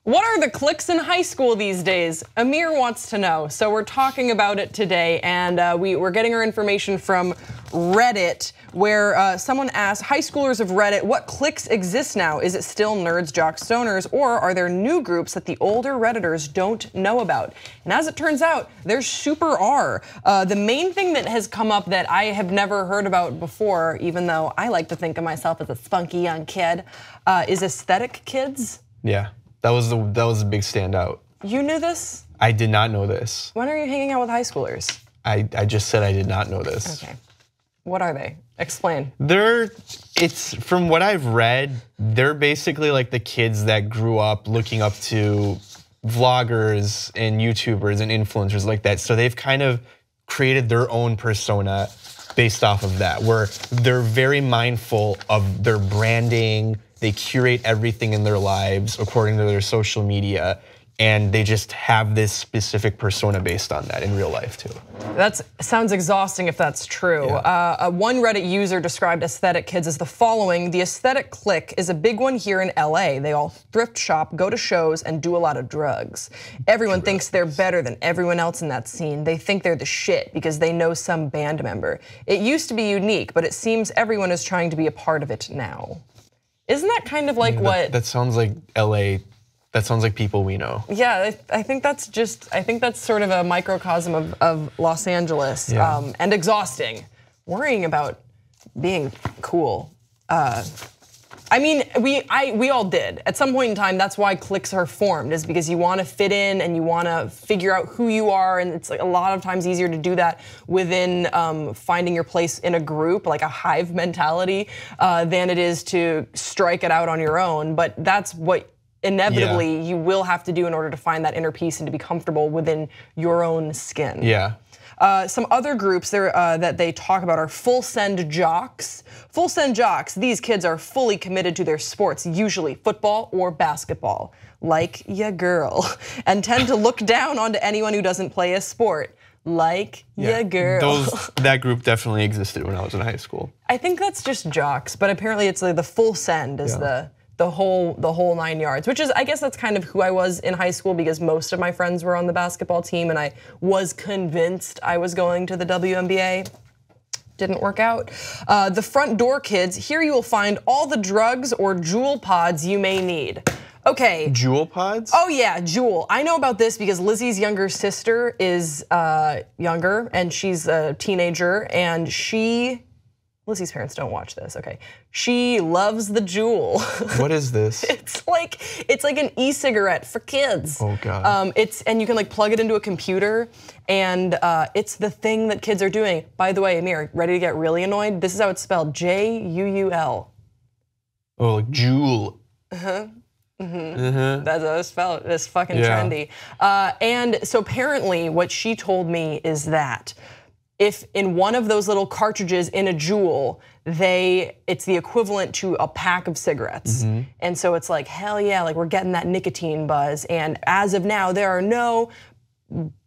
What are the cliques in high school these days? Amir wants to know, so we're talking about it today, and we're getting our information from Reddit, where someone asked, high schoolers of Reddit, what cliques exist now? Is it still nerds, jocks, stoners, or are there new groups that the older Redditors don't know about? And as it turns out, there super are. The main thing that has come up that I have never heard about before, even though I like to think of myself as a spunky young kid, is aesthetic kids. Yeah. That was a big standout. You knew this? I did not know this. When are you hanging out with high schoolers? I just said I did not know this. Okay. What are they? Explain. It's from what I've read, they're basically like the kids that grew up looking up to vloggers and YouTubers and influencers like that. So they've kind of created their own persona based off of that, where they're very mindful of their branding. They curate everything in their lives according to their social media, and they just have this specific persona based on that in real life too. That sounds exhausting if that's true. Yeah. One Reddit user described aesthetic kids as the following: the aesthetic clique is a big one here in LA. They all thrift shop, go to shows, and do a lot of drugs. Everyone thinks they're better than everyone else in that scene. They think they're the shit because they know some band member. It used to be unique, but it seems everyone is trying to be a part of it now. Isn't that kind of like what? That sounds like LA. That sounds like people we know. Yeah, I think that's sort of a microcosm of Los Angeles, yeah. And exhausting. Worrying about being cool. I mean, we all did. At some point in time, that's why cliques are formed, is because you want to fit in and you want to figure out who you are, and it's like a lot of times easier to do that within finding your place in a group, like a hive mentality, than it is to strike it out on your own. But that's what inevitably you will have to do in order to find that inner peace and to be comfortable within your own skin. Yeah. Some other groups that they talk about are full send jocks. Full send jocks, these kids are fully committed to their sports, usually football or basketball, like ya girl, and tend to look down onto anyone who doesn't play a sport, like ya girl. That group definitely existed when I was in high school. I think that's just jocks, but apparently it's like the full send is the whole 9 yards, which is, I guess that's kind of who I was in high school, because most of my friends were on the basketball team and I was convinced I was going to the WNBA. Didn't work out. The front door kids, here you will find all the drugs or jewel pods you may need. Okay. Jewel pods? Oh yeah, Jewel. I know about this because Lizzie's younger sister is younger and she's a teenager, and Lizzie's parents don't watch this, okay. She loves the Juul. What is this? It's like an e-cigarette for kids. Oh God. And you can like plug it into a computer, and it's the thing that kids are doing. By the way, Amir, ready to get really annoyed? This is how it's spelled, J-U-U-L. Oh, like Juul. That's how it's spelled. It's fucking trendy. And so apparently what she told me is that if in one of those little cartridges in a Juul, it's the equivalent to a pack of cigarettes. And so it's like, hell yeah, like we're getting that nicotine buzz. And as of now, there are no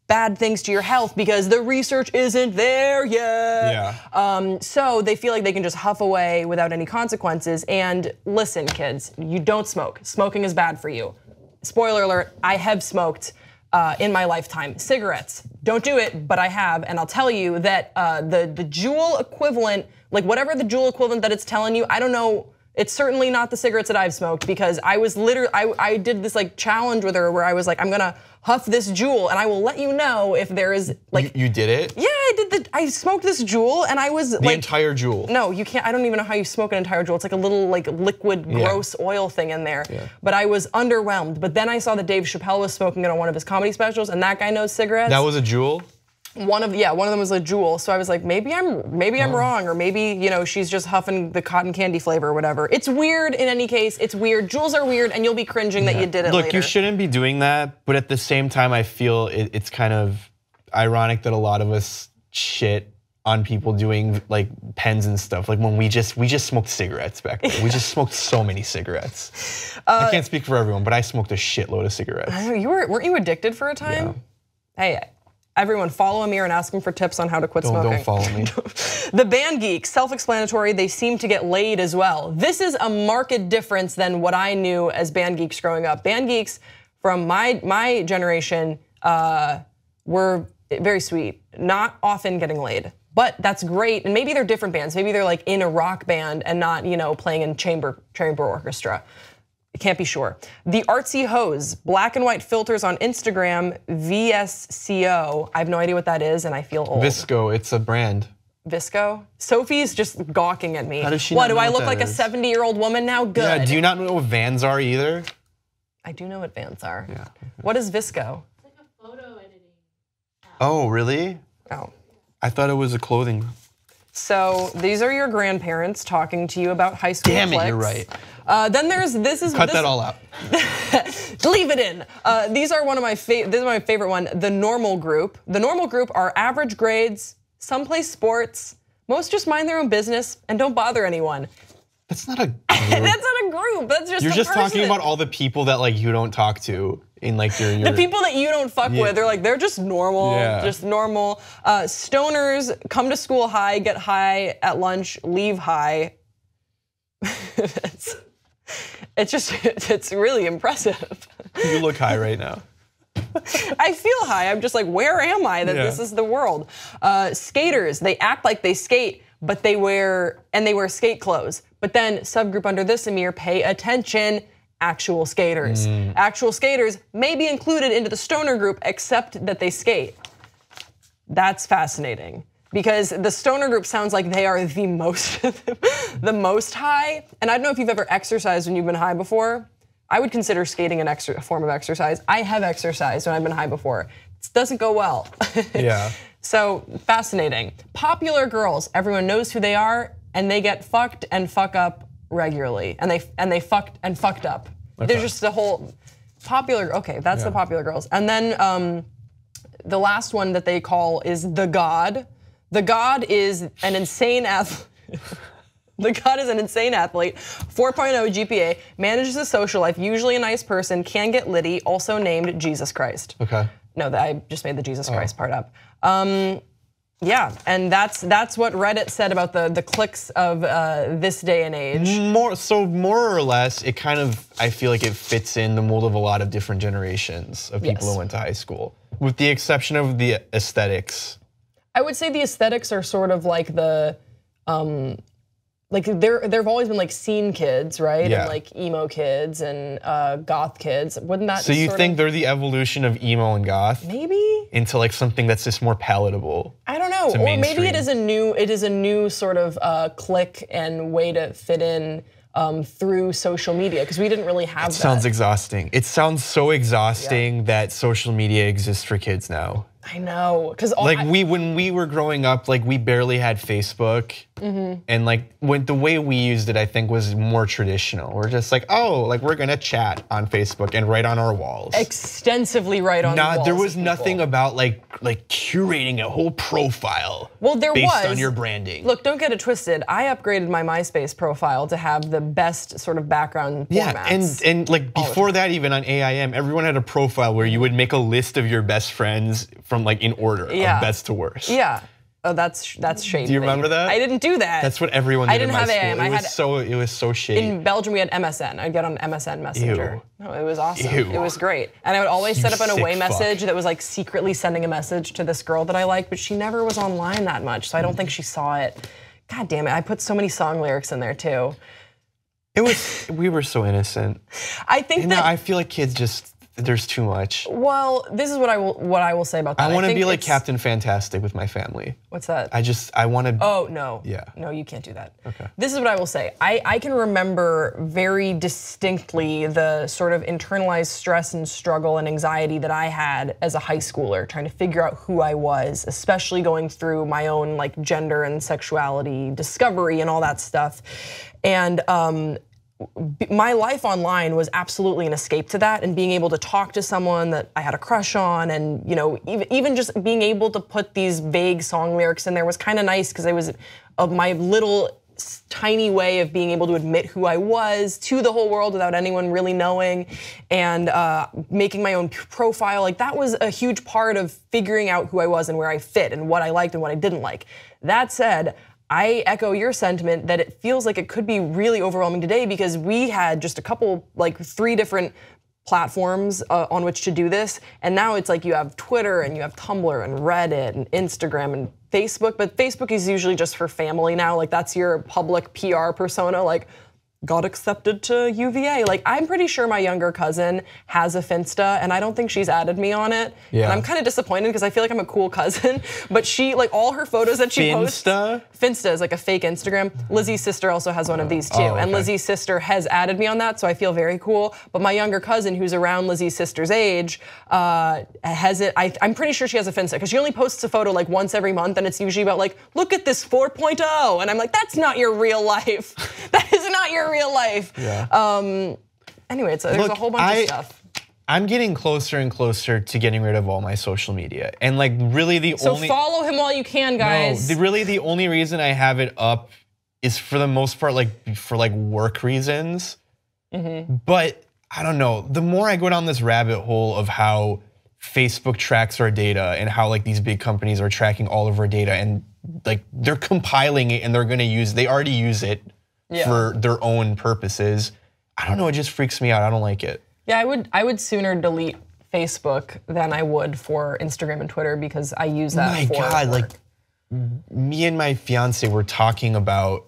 bad things to your health because the research isn't there yet. Yeah. So they feel like they can just huff away without any consequences. And listen, kids, you don't smoke. Smoking is bad for you. Spoiler alert, I have smoked in my lifetime. Cigarettes, don't do it, but I have, and I'll tell you that the Juul equivalent, like whatever the Juul equivalent that it's telling you, I don't know, it's certainly not the cigarettes that I've smoked, because I was literally, I did this like challenge with her where I was like, I'm gonna huff this Juul and I will let you know if there is like. You did it? Yeah, I smoked this Juul and I was the entire Juul? No, you can't, I don't even know how you smoke an entire Juul. It's like a little like liquid gross oil thing in there. Yeah. But I was underwhelmed. But then I saw that Dave Chappelle was smoking it on one of his comedy specials, and that guy knows cigarettes. That was a Juul? One of them was a Juul, so I was like, maybe I'm wrong, or maybe she's just huffing the cotton candy flavor or whatever. It's weird in any case. It's weird. Juuls are weird, and you'll be cringing that you did it later. Look, you shouldn't be doing that, but at the same time, I feel it's kind of ironic that a lot of us shit on people doing like pens and stuff. Like when we just smoked cigarettes back then. We just smoked so many cigarettes. I can't speak for everyone, but I smoked a shitload of cigarettes. I know, weren't you addicted for a time? Yeah. Hey. Everyone, follow Amir and ask him for tips on how to quit smoking. Don't follow me. The band geeks, self-explanatory, they seem to get laid as well. This is a marked difference than what I knew as band geeks growing up. Band geeks from my generation were very sweet, not often getting laid. But that's great, and maybe they're different bands. Maybe they're like in a rock band and not, playing in chamber orchestra. Can't be sure. The Artsy Hose, black and white filters on Instagram, VSCO. I have no idea what that is, and I feel old. Visco, it's a brand. Visco? Sophie's just gawking at me. How does she what, not do know I what look like that a is? 70-year-old woman now? Good. Yeah, do you not know what Vans are either? I do know what Vans are. Yeah. What is Visco? It's like a photo editing app. Oh, really? Oh. I thought it was a clothing. So these are your grandparents talking to you about high school Damn it, cliques. you're right. Then this is Cut that all out. Leave it in. These are this is my favorite one. The normal group. The normal group are average grades. Some play sports. Most just mind their own business and don't bother anyone. That's not a group. That's not a group. That's just You're a just person. talking about all the people that like you don't talk to in like your The people that you don't fuck with, they're just normal, Yeah. just normal. Stoners come to school high, get high at lunch, leave high. It's really impressive. You look high right now. I feel high. I'm just like, where am I that this is the world? Skaters, they act like they skate, but they wear skate clothes. But then subgroup under this, Amir, pay attention. Actual skaters. Actual skaters may be included into the stoner group except that they skate. That's fascinating because the stoner group sounds like they are the most high. And I don't know if you've ever exercised when you've been high before. I would consider skating a form of exercise. I have exercised when I've been high before. It doesn't go well. Yeah. So fascinating. Popular girls, everyone knows who they are, and they get fucked and fuck up regularly, and they fucked and fucked up. Okay. There's just the whole popular. Okay, that's the popular girls, and then the last one that they call is the God. The God is an insane athlete. The God is an insane athlete, 4.0 GPA, manages a social life, usually a nice person, can get litty, also named Jesus Christ. Okay. No, I just made the Jesus Christ part up. Yeah, and that's what Reddit said about the cliques of this day and age. More or less, it kind of, I feel like it fits in the mold of a lot of different generations of people who went to high school, with the exception of the aesthetics. I would say the aesthetics are sort of like the, like there've always been like scene kids, right? Yeah. And like emo kids and goth kids. Wouldn't that? So you think they're the evolution of emo and goth? Maybe. Into like something that's just more palatable. I don't know. Or maybe it is a new sort of clique and way to fit in through social media, because we didn't really have that. Sounds exhausting. It sounds so exhausting that social media exists for kids now. I know, because like when we were growing up, like we barely had Facebook, and like the way we used it, I think, was more traditional. We're just like, oh, like we're gonna chat on Facebook and write on our walls. Extensively write on the walls. There was nothing about like curating a whole profile. Well, there based on your branding. Look, don't get it twisted. I upgraded my MySpace profile to have the best sort of background formats. and like before that, even on AIM, everyone had a profile where you would make a list of your best friends from like in order of best to worst. Yeah. Oh, that's shady. Do you remember that? I didn't do that. That's what everyone did. I didn't have AIM. It was so shady. In Belgium, we had MSN. I'd get on MSN Messenger. Ew. No, it was awesome. Ew. It was great. And I would always set up an away sick message fuck. that was like secretly sending a message to this girl that I liked, but she never was online that much, so I don't think she saw it. God damn it, I put so many song lyrics in there too. We were so innocent. I think that I feel like kids just, there's too much. Well, this is what I will say about that. I want to be like Captain Fantastic with my family. What's that? I want to. Oh, no. Yeah. No, you can't do that. Okay. This is what I will say. I can remember very distinctly the sort of internalized stress and struggle and anxiety that I had as a high schooler, trying to figure out who I was, especially going through my own like gender and sexuality discovery and all that stuff. And my life online was absolutely an escape to that, and being able to talk to someone that I had a crush on, and even just being able to put these vague song lyrics in there was kind of nice, because it was my little tiny way of being able to admit who I was to the whole world without anyone really knowing, and making my own profile. Like, that was a huge part of figuring out who I was and where I fit and what I liked and what I didn't like. That said, I echo your sentiment that it feels like it could be really overwhelming today, because we had just a couple, like 3 different platforms on which to do this. And now it's like you have Twitter and you have Tumblr and Reddit and Instagram and Facebook, but Facebook is usually just for family now. Like that's your public PR persona, like got accepted to UVA. Like I'm pretty sure my younger cousin has a Finsta and I don't think she's added me on it. Yeah. And I'm kind of disappointed because I feel like I'm a cool cousin, but she, like all her photos that she posts. Finsta is like a fake Instagram. Lizzie's sister also has one of these too. And Lizzie's sister has added me on that, so I feel very cool. But my younger cousin, who's around Lizzie's sister's age, has it. I'm pretty sure she has a Finsta because she only posts a photo like once every month and it's usually about like, look at this 4.0. And I'm like, that's not your real life. That is not your real life. Yeah. Anyway, there's a whole bunch of stuff. I'm getting closer and closer to getting rid of all my social media. And like really the only- So follow him while you can, guys. No, really the only reason I have it up is for the most part like for like work reasons. But I don't know, the more I go down this rabbit hole of how Facebook tracks our data and how like these big companies are tracking all of our data and like they're compiling it and they're gonna they already use it for their own purposes. I don't know, it just freaks me out, I don't like it. Yeah, I would sooner delete Facebook than I would for Instagram and Twitter because I use that for God, work. like me and my fiance were talking about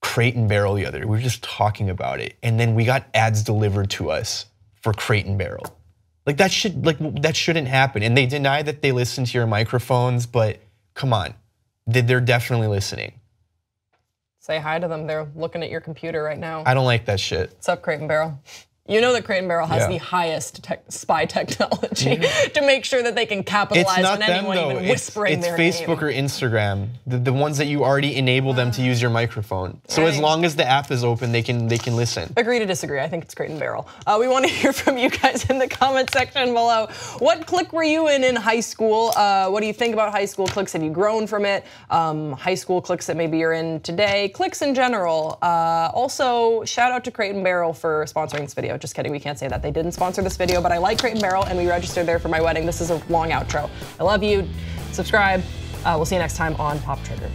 Crate and Barrel the other day. We were just talking about it, and then we got ads delivered to us for Crate and Barrel. Like that shouldn't happen. And they deny that they listen to your microphones, but come on, they're definitely listening. Say hi to them. They're looking at your computer right now. I don't like that shit. What's up, Crate and Barrel? You know that Crate and Barrel has the highest spy technology to make sure that they can capitalize on anyone even whispering their name. It's Facebook or Instagram, the ones that you already enable them to use your microphone. So as long as the app is open, they can listen. Agree to disagree. I think it's Crate and Barrel. We want to hear from you guys in the comment section below. What clique were you in high school? What do you think about high school cliques? Have you grown from it? High school cliques that maybe you're in today? Cliques in general. Also, shout out to Crate and Barrel for sponsoring this video. Just kidding, we can't say that. They didn't sponsor this video, but I like Crate and Barrel and we registered there for my wedding. This is a long outro. I love you, subscribe. We'll see you next time on Pop Trigger.